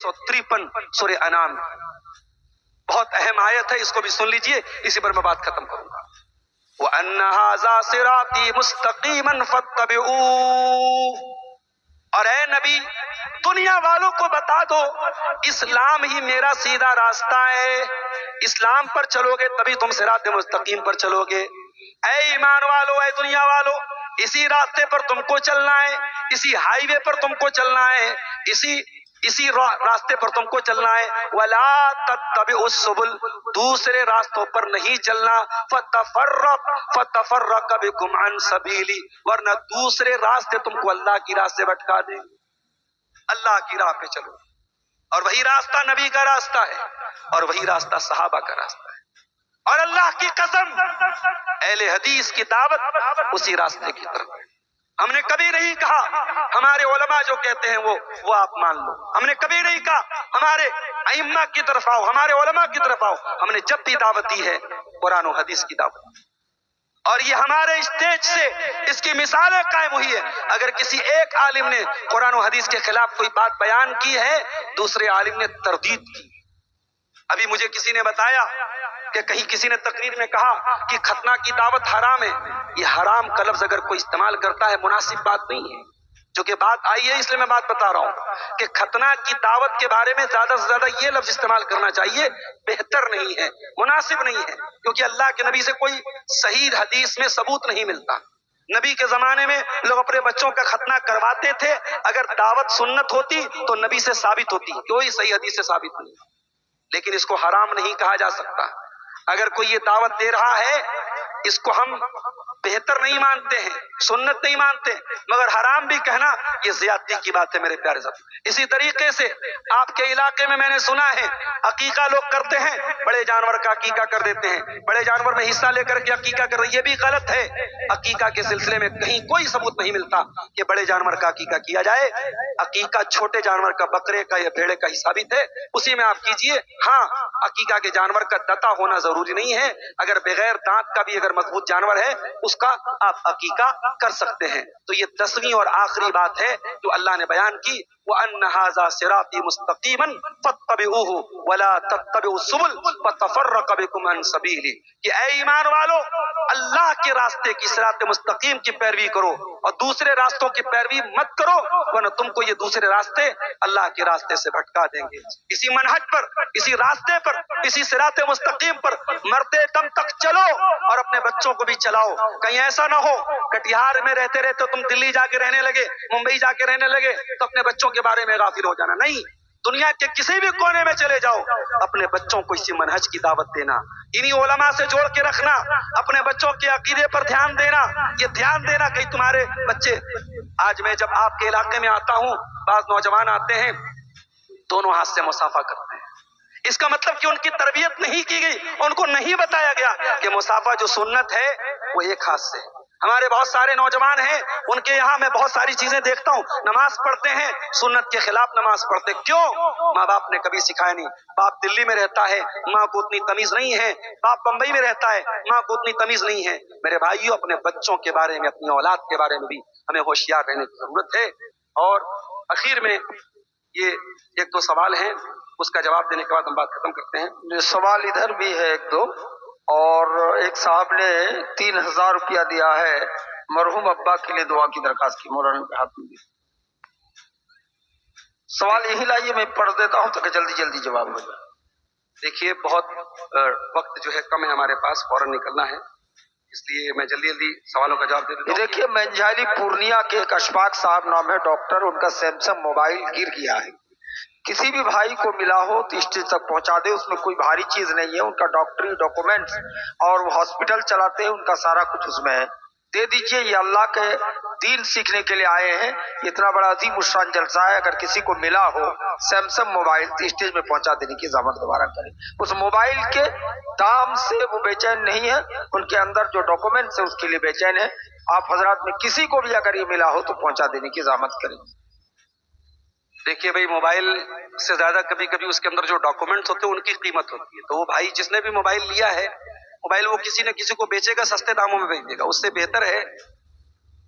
153 سورہ انعام، بہت اہم آیت ہے، اس کو بھی سن لیجئے، اسی پر میں بات ختم کروں گا۔ وَأَنَّ هَذَا صِرَاطِي مُسْتَقِيمًا فَاتَّبِعُوهُ، اور اے نبی دنیا والوں کو بتا دو اسلام ہی میرا سیدھا راستہ ہے، اسلام پر چلو گے تبھی تم صراط مستقیم پر چلو گے۔ اے ایمان والو، اے دنیا والو، اسی راستے پر تم کو چلنا ہے، اسی ہائی وے پر تم کو چلنا ہے، اسی راستے پر تم کو چلنا ہے۔ وَلَا تَتَّبِعُوا السُّبُلَ، دوسرے راستوں پر نہیں چلنا، فَتَفَرَّقَ بِكُمْ عَنْ سَبِيلِهِ، ورنہ دوسرے راستے تم کو اللہ کی راہ سے بھٹکا دیں۔ اللہ کی راہ پہ چلو، اور وہی راستہ نبی کا راستہ ہے، اور وہی راستہ صحابہ کا راستہ ہے، اور اللہ کی قسم اہل حدیث کی دعوت اسی راستے کی طرف ہے۔ ہم نے کبھی نہیں کہا ہمارے علماء جو کہتے ہیں وہ آپ مان لو، ہم نے کبھی نہیں کہا ہمارے ائمہ کی طرف آؤ، ہمارے علماء کی طرف آؤ، ہم نے جب بھی دعوت دی ہے قرآن و حدیث کی دعوت، اور یہ ہمارے اسٹیج سے اس کی مثالیں قائم ہوئی ہے۔ اگر کسی ایک عالم نے قرآن و حدیث کے خلاف کوئی بات بیان کی ہے، دوسرے عالم نے تردید کی۔ ابھی مجھے کسی نے بتایا کہ کہیں کسی نے تقریر میں کہا کہ ختنہ کی دعوت حرام ہے۔ یہ حرام کا لفظ اگر کوئی استعمال کرتا ہے مناسب بات نہیں ہے، جو کہ بات آئی ہے اس لیے میں بات بتا رہا ہوں کہ ختنہ کی دعوت کے بارے میں زیادہ سے زیادہ یہ لفظ استعمال کرنا چاہیے، بہتر نہیں ہے، مناسب نہیں ہے، کیونکہ اللہ کے نبی سے کوئی صحیح حدیث میں ثبوت نہیں ملتا۔ نبی کے زمانے میں لوگ اپنے بچوں کا ختنہ کرواتے تھے، اگر دعوت سنت ہوتی تو نبی سے ثابت ہوتی، کوئی صحیح حدیث سے ثابت نہیں، لیکن اس کو حرام نہیں کہا جا سکتا۔ اگر کوئی یہ دعوت دے رہا ہے اس کو ہم بہتر نہیں مانتے ہیں، سنت نہیں مانتے، مگر حرام بھی کہنا یہ زیادتی کی بات ہے میرے پیارے صاحب۔ اسی طریقے سے آپ کے علاقے میں نے سنا ہے عقیقہ لوگ کرتے ہیں، بڑے جانور کا عقیقہ کر دیتے ہیں، بڑے جانور میں حصہ لے کر کے عقیقہ کر رہے ہیں، یہ بھی غلط ہے۔ عقیقہ کے سلسلے میں کہیں کوئی ثبوت نہیں ملتا کہ بڑے جانور کا عقیقہ کیا جائے، عقیقہ چھوٹے جانور کا، بکرے کا یا بھیڑے کا ہی ثابت ہے، اسی میں آپ کیجئے۔ ہاں عقیقہ کے جانور کا دتا ہونا ضروری نہیں ہے، اگر بغیر دانت کا بھی اگر مضبوط جانور ہے اس کا آپ عقیقہ کر سکتے ہیں۔ تو یہ 10ویں اور آخری بات ہے جو اللہ نے بیان کی، وَأَنَّ هَذَا صِرَاطِي مُسْتَقِيمًا فَاتَّبِعُوهُ وَلَا تَتَّبِعُوا السُّبُلَ فَتَفَرَّقَ بِكُمْ عَنْ سَبِيلِهِ، کہ اے ایمان والو اللہ کے راستے کی، صراط مستقیم کی پیروی کرو اور دوسرے راستوں کی پیروی مت کرو، ورنہ تم کو یہ دوسرے راستے اللہ کے راستے سے بھٹکا دیں گے۔ اسی منہج پر، اسی راستے پر، اسی صراط مستقیم پر مرتے دم تک چلو اور اپنے بچوں کو بھی چلاؤ۔ کہیں ایسا نہ ہو کٹیہار میں رہتے رہتے تم دلی جا کے رہنے لگے، ممبئی جا کے رہنے لگے تو اپنے بچوں کے بارے میں غافل ہو جانا۔ نہیں، دنیا کے کسی بھی کونے میں چلے جاؤ، اپنے بچوں کو اسی منہج کی دعوت دینا، انہی علماء سے جوڑ کے رکھنا، اپنے بچوں کے عقیدے پر دھیان دینا، یہ دھیان دینا کہیں تمہارے بچے۔ آج میں جب آپ کے علاقے میں آتا ہوں، بعض نوجوان آتے ہیں دونوں ہاتھ سے مصافحہ کرتے ہیں، اس کا مطلب کہ ان کی تربیت نہیں کی گئی، ان کو نہیں بتایا گیا کہ مصافحہ جو سنت ہے وہ ایک ہاتھ سے۔ ہمارے بہت سارے نوجوان ہیں، ان کے یہاں میں بہت ساری چیزیں دیکھتا ہوں، نماز پڑھتے ہیں سنت کے خلاف نماز پڑھتے، کیوں؟ ماں باپ نے کبھی سکھایا نہیں۔ باپ دلی میں رہتا ہے، ماں کو اتنی تمیز نہیں ہے، باپ بمبئی میں رہتا ہے، ماں کو اتنی تمیز نہیں ہے۔ میرے بھائیوں، اپنے بچوں کے بارے میں، اپنی اولاد کے بارے میں بھی ہمیں ہوشیار رہنے کی ضرورت ہے۔ اور اخیر میں یہ 1-2 سوال ہیں، اس کا جواب دینے کے بعد ہم بات ختم کرتے ہیں۔ سوال ادھر بھی ہے 1-2، اور ایک صاحب نے 3000 روپیہ دیا ہے، مرحوم ابا کے لیے دعا کی درخواست کی، مولانا کے ہاتھ میں دی۔ سوال یہی لائیے، میں پڑھ دیتا ہوں تاکہ جلدی جلدی جواب ہو جائے۔ دیکھیے بہت وقت جو ہے کم ہے ہمارے پاس، فوراً نکلنا ہے، اس لیے میں جلدی جلدی سوالوں کا جواب دے دیتا ہوں۔ دیکھیے منجھالی پورنیا کے ایک اشفاق صاحب نام ہے ڈاکٹر، ان کا سیمسنگ موبائل گر گیا ہے، کسی بھی بھائی کو ملا ہو تو اسٹیج تک پہنچا دے، اس میں کوئی بھاری چیز نہیں ہے، ان کا ڈاکٹری ڈاکومنٹس اور وہ ہاسپٹل چلاتے ہیں، ان کا سارا کچھ اس میں ہے، دے دیجئے۔ یہ اللہ کے دین سیکھنے کے لیے آئے ہیں، اتنا بڑا عظیم الشان جلسہ ہے، اگر کسی کو ملا ہو سیمسنگ موبائل تو اسٹیج میں پہنچا دینے کی زحمت دوبارہ کریں۔ اس موبائل کے دام سے وہ بے چین نہیں ہے، ان کے اندر جو ڈاکومنٹس ہے اس کے لیے بے چین ہے۔ آپ حضرات میں کسی کو بھی اگر یہ ملا ہو تو پہنچا دینے کی زحمت کریں۔ دیکھیے بھائی، موبائل سے زیادہ کبھی کبھی اس کے اندر جو ڈاکومنٹس ہوتے ہیں ان کی قیمت ہوتی ہے، تو وہ بھائی جس نے بھی موبائل لیا ہے، موبائل وہ کسی نہ کسی کو بیچے گا، سستے داموں میں بیچ دے گا، اس سے بہتر ہے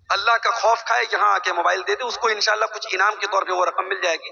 اللہ کا خوف کھائے، یہاں آ کے موبائل دے دے، اس کو انشاءاللہ کچھ انعام کے طور پہ وہ رقم مل جائے گی،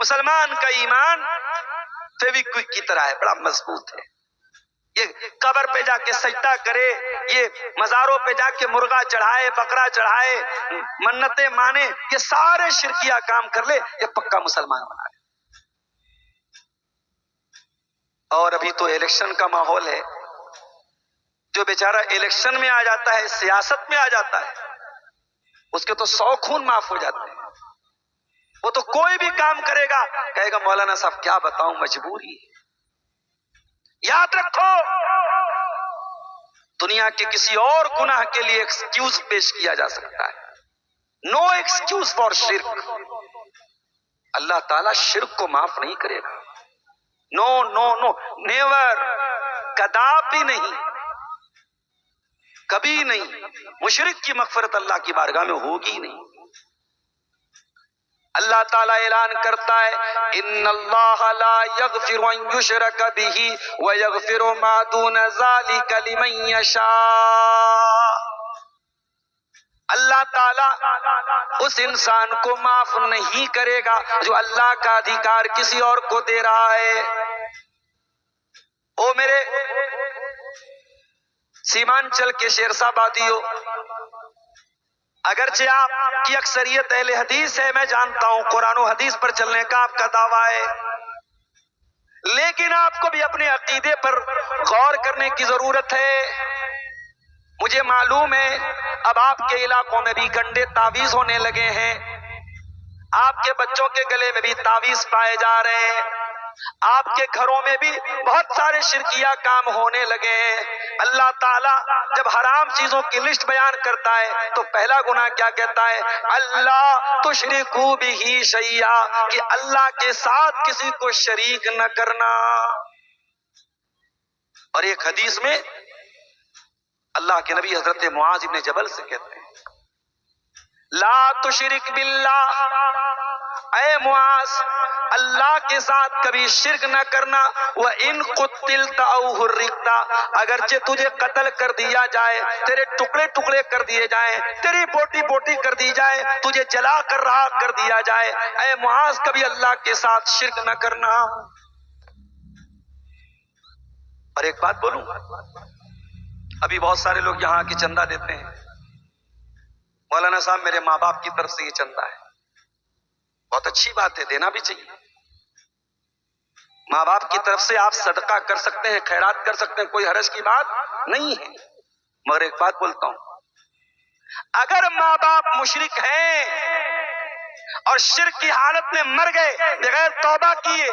مسلمان کا ایمان فیویکوئک کی طرح ہے، بڑا مضبوط ہے. یہ قبر پہ جا کے سجدہ کرے، یہ مزاروں پہ جا کے مرغا چڑھائے، بکرا چڑھائے، منتیں مانے، یہ سارے شرکیہ کام کر لے، یہ پکا مسلمان بنا لے. اور ابھی تو الیکشن کا ماحول ہے، جو بیچارہ الیکشن میں آ جاتا ہے، سیاست میں آ جاتا ہے، اس کے تو 100 خون معاف ہو جاتے ہیں. وہ تو کوئی بھی کام کرے گا، کہے گا مولانا صاحب کیا بتاؤں، مجبوری ہے. یاد رکھو، دنیا کے کسی اور گناہ کے لیے ایکسکیوز پیش کیا جا سکتا ہے، نو ایکسکیوز فار شرک. اللہ تعالیٰ شرک کو معاف نہیں کرے گا. نو نو نو، نیور، کدابی نہیں، کبھی نہیں. مشرک کی مغفرت اللہ کی بارگاہ میں ہوگی نہیں. اللہ تعالیٰ اعلان کرتا ہے ان اللہ لا یغفر ان یشرک بہ ویغفر ما دون ذلک لمن یشاء. اللہ تعالیٰ اس انسان کو معاف نہیں کرے گا جو اللہ کا ادھیکار کسی اور کو دے رہا ہے. او میرے سیمانچل کے شیرسا بادیو، اگرچہ آپ کی اکثریت اہل حدیث ہے، میں جانتا ہوں قرآن و حدیث پر چلنے کا آپ کا دعویٰ ہے، لیکن آپ کو بھی اپنے عقیدے پر غور کرنے کی ضرورت ہے. مجھے معلوم ہے اب آپ کے علاقوں میں بھی گنڈے تعویذ ہونے لگے ہیں، آپ کے بچوں کے گلے میں بھی تعویذ پائے جا رہے ہیں، آپ کے گھروں میں بھی بہت سارے شرکیہ کام ہونے لگے ہیں. اللہ تعالیٰ جب حرام چیزوں کی لسٹ بیان کرتا ہے تو پہلا گناہ کیا کہتا ہے؟ اللہ تشرکو بہ شیئا، کہ اللہ کے ساتھ کسی کو شریک نہ کرنا. اور ایک حدیث میں اللہ کے نبی حضرت معاذ ابن جبل سے کہتے ہیں لا تشرک باللہ، اے معاذ اللہ کے ساتھ کبھی شرک نہ کرنا. وَإِن قُتِلْتَ أَوْ حُرِّقْتَ، اگرچہ تجھے قتل کر دیا جائے، تیرے ٹکڑے ٹکڑے کر دیے جائیں، تیری بوٹی بوٹی کر دی جائے، تجھے جلا کر رہا کر دیا جائے، اے معاذ کبھی اللہ کے ساتھ شرک نہ کرنا. اور ایک بات بولوں، ابھی بہت سارے لوگ یہاں کی چندہ دیتے ہیں، مولانا صاحب میرے ماں باپ کی طرف سے یہ چندہ ہے. بہت اچھی بات ہے، دینا بھی چاہیے. ماں باپ کی طرف سے آپ صدقہ کر سکتے ہیں، خیرات کر سکتے ہیں، کوئی حرج کی بات نہیں ہے. مگر ایک بات بولتا ہوں، اگر ماں باپ مشرک ہیں اور شرک کی حالت میں مر گئے بغیر توبہ کیے،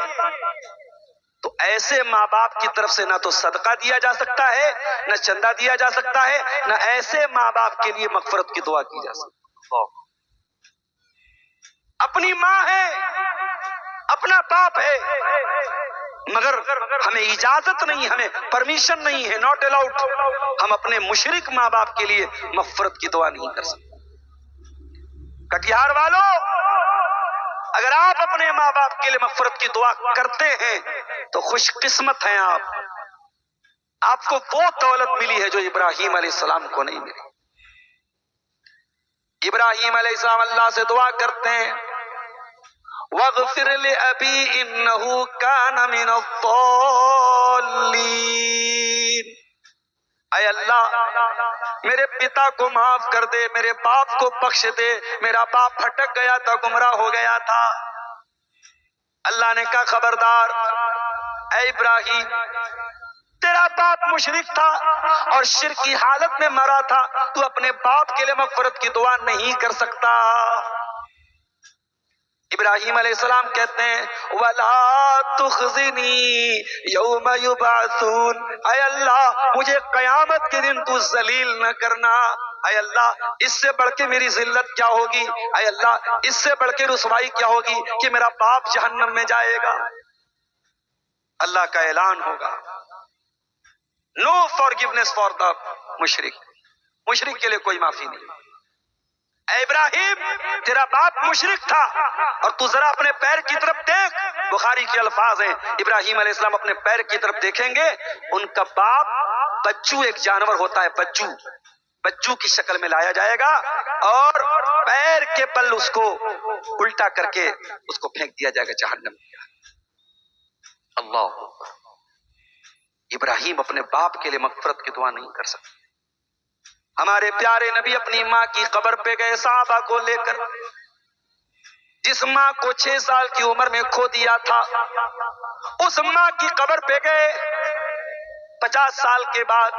تو ایسے ماں باپ کی طرف سے نہ تو صدقہ دیا جا سکتا ہے، نہ چندہ دیا جا سکتا ہے، نہ ایسے ماں باپ کے لیے مغفرت کی دعا کی جا سکتی. اپنی ماں ہے، اپنا باپ ہے، مگر ہمیں اجازت نہیں، ہمیں پرمیشن نہیں ہے، ناٹ الاؤڈ، ہم اپنے مشرک ماں باپ کے لیے مغفرت کی دعا نہیں کر سکتے. کٹیہار والوں، اگر آپ اپنے ماں باپ کے لیے مغفرت کی دعا کرتے ہیں تو خوش قسمت ہیں آپ کو وہ دولت ملی ہے جو ابراہیم علیہ السلام کو نہیں ملی. ابراہیم علیہ السلام اللہ سے دعا کرتے ہیں وَاغْفِرْ لِأَبِي إِنَّهُ كَانَ مِنَ الضَّالِّينَ. اے اللہ میرے پتا کو معاف کر دے، میرے باپ کو بخش دے، میرا باپ بھٹک گیا تھا، گمراہ ہو گیا تھا. اللہ نے کہا خبردار اے ابراہیم، تیرا باپ مشرک تھا اور شرک کی حالت میں مرا تھا، تو اپنے باپ کے لیے مغفرت کی دعا نہیں کر سکتا. ابراہیم علیہ السلام کہتے ہیں وَلَا تُخْزِنِي يَوْمَ يُبْعَثُونَ، اے اللہ مجھے قیامت کے دن تو ذلیل نہ کرنا. اے اللہ اس سے بڑھ کے میری ذلت کیا ہوگی، اے اللہ اس سے بڑھ کے رسوائی کیا ہوگی کہ میرا باپ جہنم میں جائے گا. اللہ کا اعلان ہوگا نو فارگیونیس فار دا مشرک، مشرک کے لیے کوئی معافی نہیں. اے ابراہیم تیرا باپ مشرک تھا اور تو ذرا اپنے پیر کی طرف دیکھ. بخاری کے الفاظ ہیں، ابراہیم علیہ السلام اپنے پیر کی طرف دیکھیں گے، ان کا باپ بچو، ایک جانور ہوتا ہے بچو کی شکل میں لایا جائے گا اور پیر کے بل اس کو الٹا کر کے اس کو پھینک دیا جائے گا جہنم میں۔ اللہ اکبر۔ ابراہیم اپنے باپ کے لیے مغفرت کی دعا نہیں کر سکتے۔ ہمارے پیارے نبی اپنی ماں کی قبر پہ گئے صحابہ کو لے کر، جس ماں کو 6 سال کی عمر میں کھو دیا تھا، اس ماں کی قبر پہ گئے۔ 50 سال کے بعد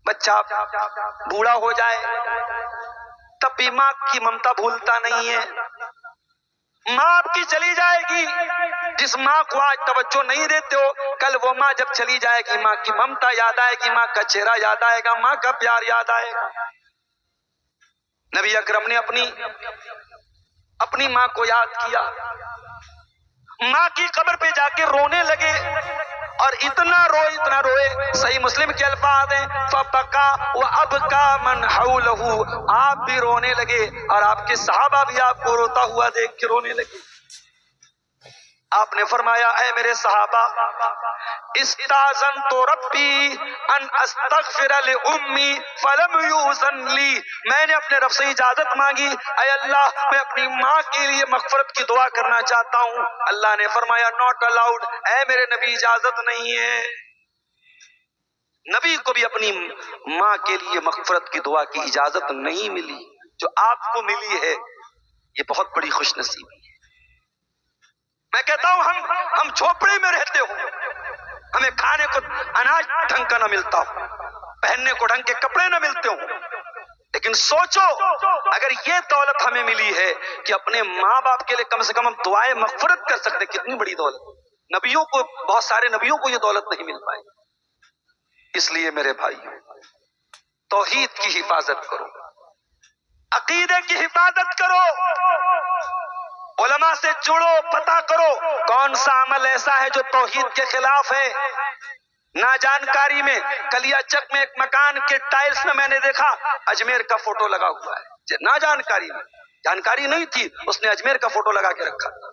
بچہ بوڑھا ہو جائے تب بھی ماں کی ممتا بھولتا نہیں ہے۔ ماں آپ کی چلی جائے گی، جس ماں کو آج توجہ نہیں دیتے ہو، کل وہ ماں جب چلی جائے گی ماں کی ممتا یاد آئے گی، ماں کا چہرہ یاد آئے گا، ماں کا پیار یاد آئے گا۔ نبی اکرم نے اپنی ماں کو یاد کیا، ماں کی قبر پہ جا کے رونے لگے، اور اتنا روئے، صحیح مسلم کے الفاظ ہیں فبکا وابکا من حولہ، آپ بھی رونے لگے اور آپ کے صحابہ بھی آپ کو روتا ہوا دیکھ کے رونے لگے۔ آپ نے فرمایا اے میرے صحابہ، استاذنت ربی ان استغفر لأمی فلم یؤذن لی، میں نے اپنے رب سے اجازت مانگی، اے اللہ میں اپنی ماں کے لیے مغفرت کی دعا کرنا چاہتا ہوں، اللہ نے فرمایا ناٹ الاؤڈ، اے میرے نبی اجازت نہیں ہے۔ نبی کو بھی اپنی ماں کے لیے مغفرت کی دعا کی اجازت نہیں ملی، جو آپ کو ملی ہے یہ بہت بڑی خوش نصیبی ہے۔ میں کہتا ہوں ہم جھوپڑے میں رہتے ہو، ہمیں کھانے کو اناج ڈھنگ کا نہ ملتا ہو، پہننے کو ڈھنگ کے کپڑے نہ ملتے ہوں، لیکن سوچو اگر یہ دولت ہمیں ملی ہے کہ اپنے ماں باپ کے لیے کم سے کم ہم دعائیں مغفرت کر سکتے، کتنی بڑی دولت۔ نبیوں کو، بہت سارے نبیوں کو یہ دولت نہیں مل پائی۔ اس لیے میرے بھائیوں، توحید کی حفاظت کرو، عقیدے کی حفاظت کرو، علماء سے جڑو، پتہ کرو کون سا عمل ایسا ہے جو توحید کے خلاف ہے۔ ناجانکاری میں کلیا چک میں ایک مکان کے ٹائلز میں نے دیکھا اجمیر کا فوٹو لگا ہوا ہے، ناجانکاری میں، جانکاری نہیں تھی، اس نے اجمیر کا فوٹو لگا کے رکھا تھا۔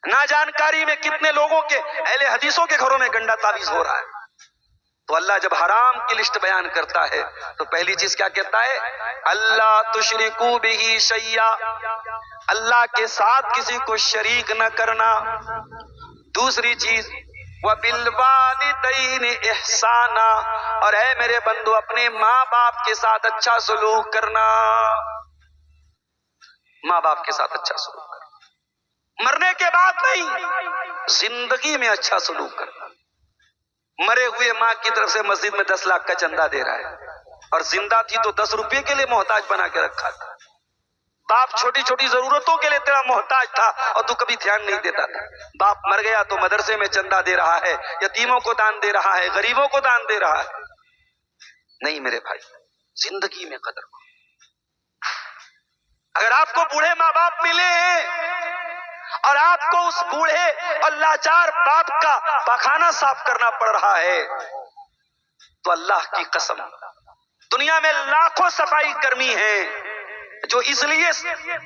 ناجانکاری میں کتنے لوگوں کے، اہل حدیثوں کے گھروں میں گندا تعویذ ہو رہا ہے۔ تو اللہ جب حرام کی لسٹ بیان کرتا ہے تو پہلی چیز کیا کہتا ہے؟ اللہ تشرکو بہ شیئا، اللہ کے ساتھ کسی کو شریک نہ کرنا۔ دوسری چیز وبالوالدین احسانا، اور اے میرے بندو اپنے ماں باپ کے ساتھ اچھا سلوک کرنا، ماں باپ کے ساتھ اچھا سلوک کرنا، مرنے کے بعد نہیں، زندگی میں اچھا سلوک کرنا۔ مرے ہوئے ماں کی طرف سے مسجد میں 10 لاکھ کا چندہ دے رہا ہے، اور زندہ تھی تو 10 روپے کے لیے محتاج بنا کے رکھا تھا۔ باپ چھوٹی چھوٹی ضرورتوں کے لیے تیرا محتاج تھا اور تو کبھی دھیان نہیں دیتا تھا۔ باپ مر گیا تو مدرسے میں چندہ دے رہا ہے، یتیموں کو دان دے رہا ہے، غریبوں کو دان دے رہا ہے۔ نہیں میرے بھائی، زندگی میں قدر کرو۔ اگر آپ کو بوڑھے ماں باپ ملے ہیں اور آپ کو اس بوڑھے اور لاچار باپ کا پاخانہ صاف کرنا پڑ رہا ہے تو اللہ کی قسم، دنیا میں لاکھوں صفائی کرمی ہیں جو اس لیے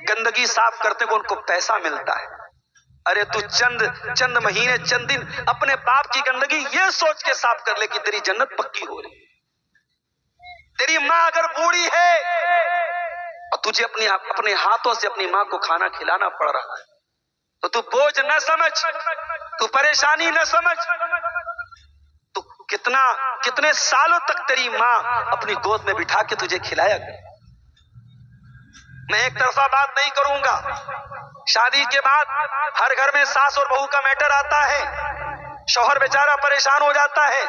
گندگی صاف کرتے کو ان کو پیسہ ملتا ہے۔ ارے تو چند مہینے، چند دن اپنے باپ کی گندگی یہ سوچ کے صاف کر لے کہ تیری جنت پکی ہو رہی۔ تیری ماں اگر بوڑھی ہے اور تجھے اپنے ہاتھوں سے اپنی ماں کو کھانا کھلانا پڑ رہا ہے تو تو بوجھ نہ سمجھ، تو پریشانی نہ سمجھ، تو کتنے سالوں تک تیری ماں اپنی گود میں بٹھا کے تجھے کھلایا کرے۔ میں ایک طرفہ بات نہیں کروں گا، شادی کے بعد ہر گھر میں ساس اور بہو کا میٹر آتا ہے، شوہر بیچارہ پریشان ہو جاتا ہے،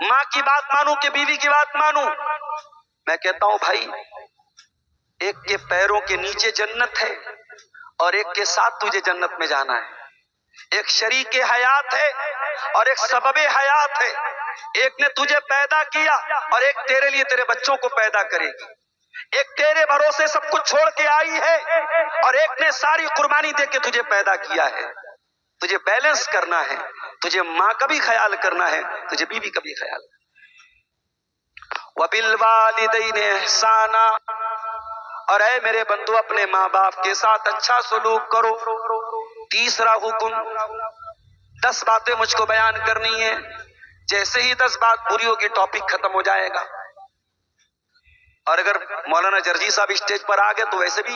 ماں کی بات مانوں کہ بیوی کی بات مانوں؟ میں کہتا ہوں بھائی، ایک کے پیروں کے نیچے جنت ہے اور ایک کے ساتھ تجھے جنت میں جانا ہے۔ ایک شریک حیات ہے اور ایک سبب حیات ہے۔ ایک نے تجھے پیدا کیا اور ایک تیرے لیے تیرے بچوں کو پیدا کرے گی۔ ایک تیرے بھروسے سب کچھ چھوڑ کے آئی ہے اور ایک نے ساری قربانی دے کے تجھے پیدا کیا ہے۔ تجھے بیلنس کرنا ہے، تجھے ماں کا بھی خیال کرنا ہے، تجھے بیوی کا بھی خیال کرنا ہے۔ وَبِالْوَالِدَيْنِ إِحْسَانًا، اور اے میرے بندو اپنے ماں باپ کے ساتھ اچھا سلوک کرو۔ تیسرا حکم، 10 باتیں مجھ کو بیان کرنی ہے، جیسے ہی 10 بات پوری ہوگی ٹاپک ختم ہو جائے گا۔ اور اگر مولانا جرجی صاحب اسٹیج پر آ گئے تو ویسے بھی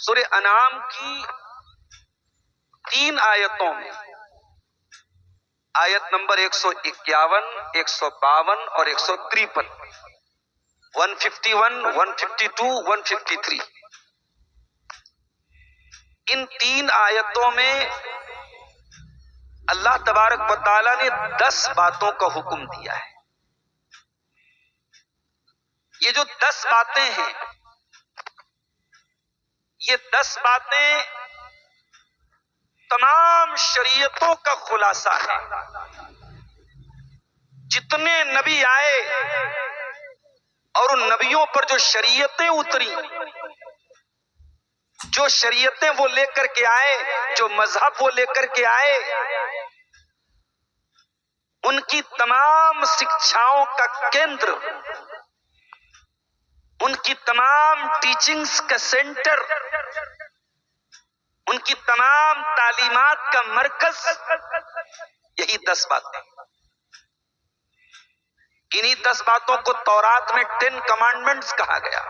سورہ انعام کی 3 آیتوں میں، آیت نمبر 151، 152 اور 153، 151، 152، 153، ان 3 آیتوں میں اللہ تبارک و تعالیٰ نے 10 باتوں کا حکم دیا ہے۔ یہ جو 10 باتیں ہیں، یہ 10 باتیں تمام شریعتوں کا خلاصہ ہے۔ جتنے نبی آئے اور ان نبیوں پر جو شریعتیں اتری، جو شریعتیں وہ لے کر کے آئے، جو مذہب وہ لے کر کے آئے، ان کی تمام شکشاؤں کا کیندر، ان کی تمام ٹیچنگز کا سینٹر، ان کی تمام تعلیمات کا مرکز یہی 10 باتیں۔ انہی 10 باتوں کو تورات میں 10 کمانڈمنٹس کہا گیا۔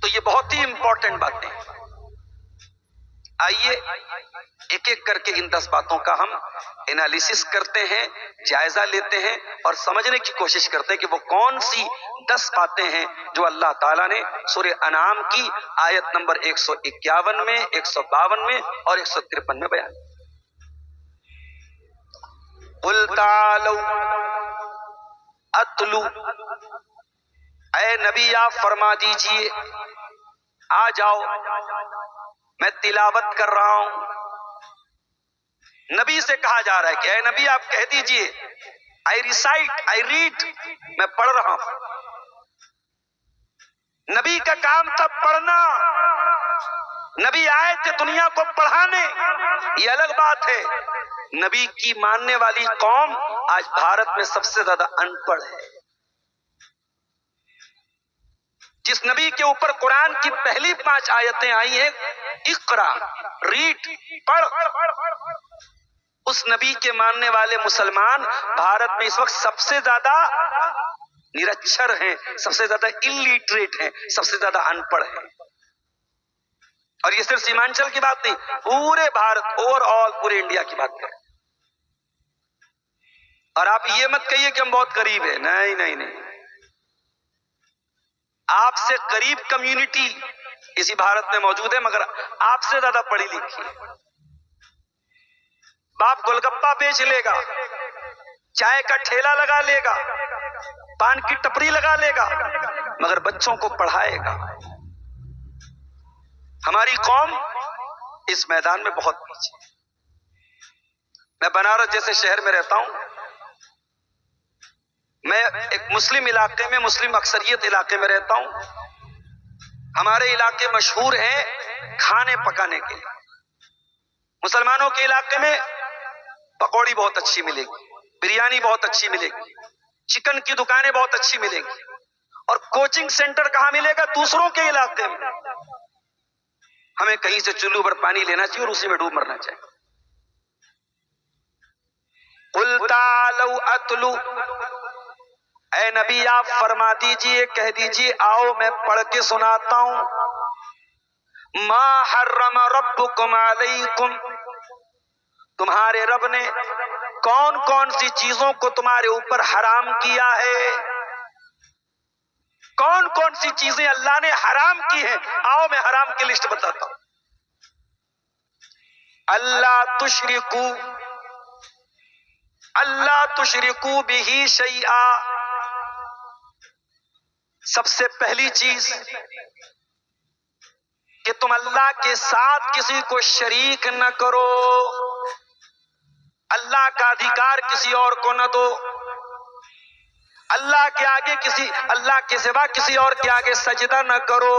تو یہ بہت ہی امپورٹنٹ باتیں ہیں۔ آئیے ایک ایک کر کے ان 10 باتوں کا ہم انالیسس کرتے ہیں، جائزہ لیتے ہیں اور سمجھنے کی کوشش کرتے ہیں کہ وہ کون سی 10 باتیں ہیں جو اللہ تعالیٰ نے سورہ انعام کی آیت نمبر 151 میں، 152 میں اور 153 میں بیان کی۔ قُلْ تَعَالَوْا اَتْلُوا، اے نبی آپ فرما دیجئے آ جاؤ، میں تلاوت کر رہا ہوں۔ نبی سے کہا جا رہا ہے کہ اے نبی آپ کہہ دیجئے I recite, I read، میں پڑھ رہا ہوں۔ نبی کا کام تھا پڑھنا، نبی آئے تھے دنیا کو پڑھانے، یہ الگ بات ہے۔ نبی کی ماننے والی قوم آج بھارت میں سب سے زیادہ ان پڑھ ہے۔ جس نبی کے اوپر قرآن کی پہلی 5 آیتیں آئی ہیں، اقرا، ریڈ، پڑھ، اس نبی کے ماننے والے مسلمان بھارت میں اس وقت سب سے زیادہ نرکشر ہیں، سب سے زیادہ اللیٹریٹ ہیں، سب سے زیادہ ان پڑھ ہیں۔ اور یہ صرف سیمانچل کی بات نہیں، پورے بھارت، اوور آل پورے انڈیا کی بات کریں۔ اور آپ یہ مت کہیے کہ ہم بہت قریب ہیں، نہیں نہیں نہیں، آپ سے قریب کمیونٹی اسی بھارت میں موجود ہے، مگر آپ سے زیادہ پڑھی لکھی ہے۔ باپ گول گپا بیچ لے گا، چائے کا ٹھیلا لگا لے گا، پان کی ٹپری لگا لے گا، مگر بچوں کو پڑھائے گا۔ ہماری قوم اس میدان میں بہت پیچھے ہے۔ میں بنارس جیسے شہر میں رہتا ہوں، میں ایک مسلم علاقے میں، مسلم اکثریت علاقے میں رہتا ہوں۔ ہمارے علاقے مشہور ہیں کھانے پکانے کے لیے۔ مسلمانوں کے علاقے میں پکوڑی بہت اچھی ملے گی، بریانی بہت اچھی ملے گی، چکن کی دکانیں بہت اچھی ملیں گی، اور کوچنگ سینٹر کہاں ملے گا؟ دوسروں کے علاقے میں۔ ہمیں کہیں سے چلو پر پانی لینا چاہیے اور اسی میں ڈوب مرنا چاہیے۔ قُلْ تَعَالَوْا أَتْلُوا، اے نبی آپ فرما دیجئے، کہہ دیجئے آؤ میں پڑھ کے سناتا ہوں۔ ما حرم ربکم علیکم، تمہارے رب نے کون کون سی چیزوں کو تمہارے اوپر حرام کیا ہے؟ کون کون سی چیزیں اللہ نے حرام کی ہیں؟ آؤ میں حرام کی لسٹ بتاتا ہوں۔ اللہ تشرکو بہ شیئا، سب سے پہلی چیز کہ تم اللہ کے ساتھ کسی کو شریک نہ کرو، اللہ کا ادھیکار کسی اور کو نہ دو، اللہ کے آگے اللہ کے سوا کسی اور کے آگے سجدہ نہ کرو۔